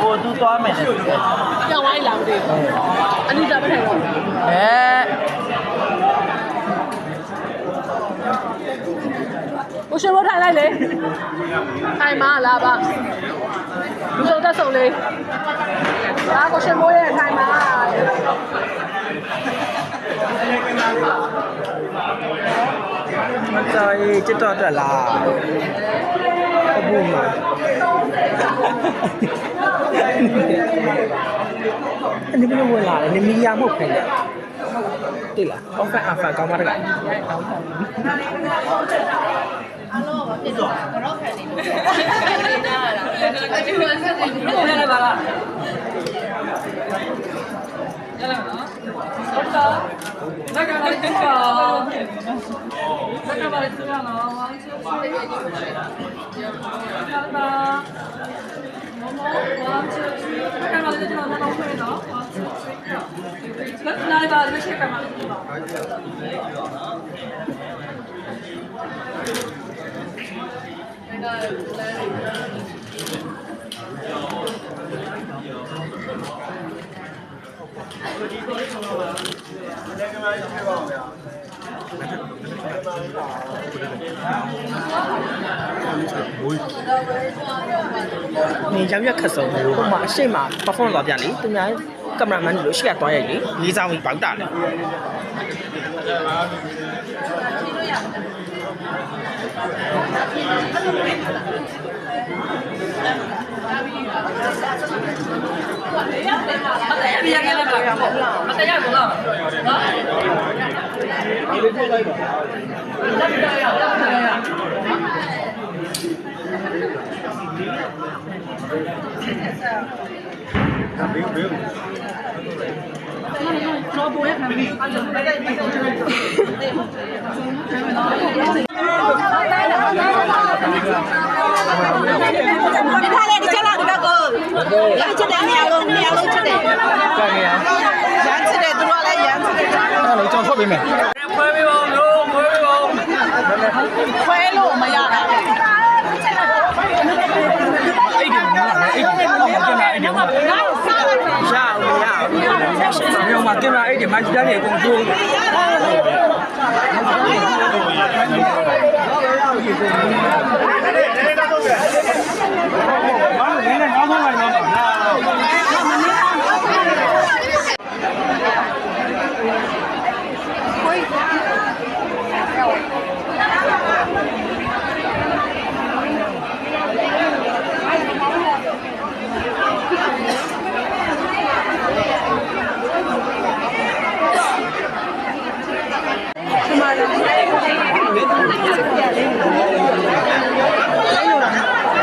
ဘိုးသူသွားမယ်တဲ့ပြောင်းသွားလာမသိဘူးအနိစ္စမထိုင်တော့ကိုရှင်မိုးထိုင်လိုက်လေထိုင်မလားပါလူစုံတက်ဆုံးလေးဒါကိုရှင်မိုးရဲ့ထိုင်မမတော်ရေးချစ်တော်အတွက်လားအဘူးမအနေနဲ့ဝင်လာတယ်နေမီယာမဟုတ်ခင်လေတိလားအော်ဖက်အဖက်ကောင်းပါတကယ်အားလုံးကပြစ်တော့ကတော့ခံနေလို့နေတာလားအကျိုးဆက်နေလို့ရပါလားရလားနော်ဟုတ်တော့လက်ကပါလေးပါလက်ကပါလေးစရနော်ဝမ်းချစ်ပါလေးဒီလိုရှိတာဟုတ်ပါမမဝမ်းချစ်လက်ကပါလေးတော့တော့ခွေးနော်လက်လိုက်ပါလက်ချက်ကပါလေးပါနေရောက်ရခက်ဆုံးဟိုမှာအရှိမ performance သွားပြလေသူများကင်မရာမန်လို့ရှိရသွားရိုက်လေလေးစားပြီးပေါက်တာလေမတရားလည်းပါရပါမတရားဘူးလားနော်လေးပို့လိုက်ပါလက်ပြရလက်ပြရဘေးဘေးတော့ပေါ်ရခံပြီးအဲ့လိုပဲပြီးတော့ထားလိုက်ဒီချက်လာဒီဘက်ကိုရမ်းချက်တယ်နေရာလုံးချက်တယ်ကြရရမ်းချက်တယ်သူတို့လည်းရမ်းချက်တယ်အဲ့လေကြောင်ထွက်ပေးမယ်ခွဲပေးပါဦးလို့ခွဲပေးပါဦးခွဲလို့မရတာအဲ့ဒီမျိုးမှာကင်မရာအဲ့ဒီမိုက်တန်းနေအကုန်ကျိုးတယ်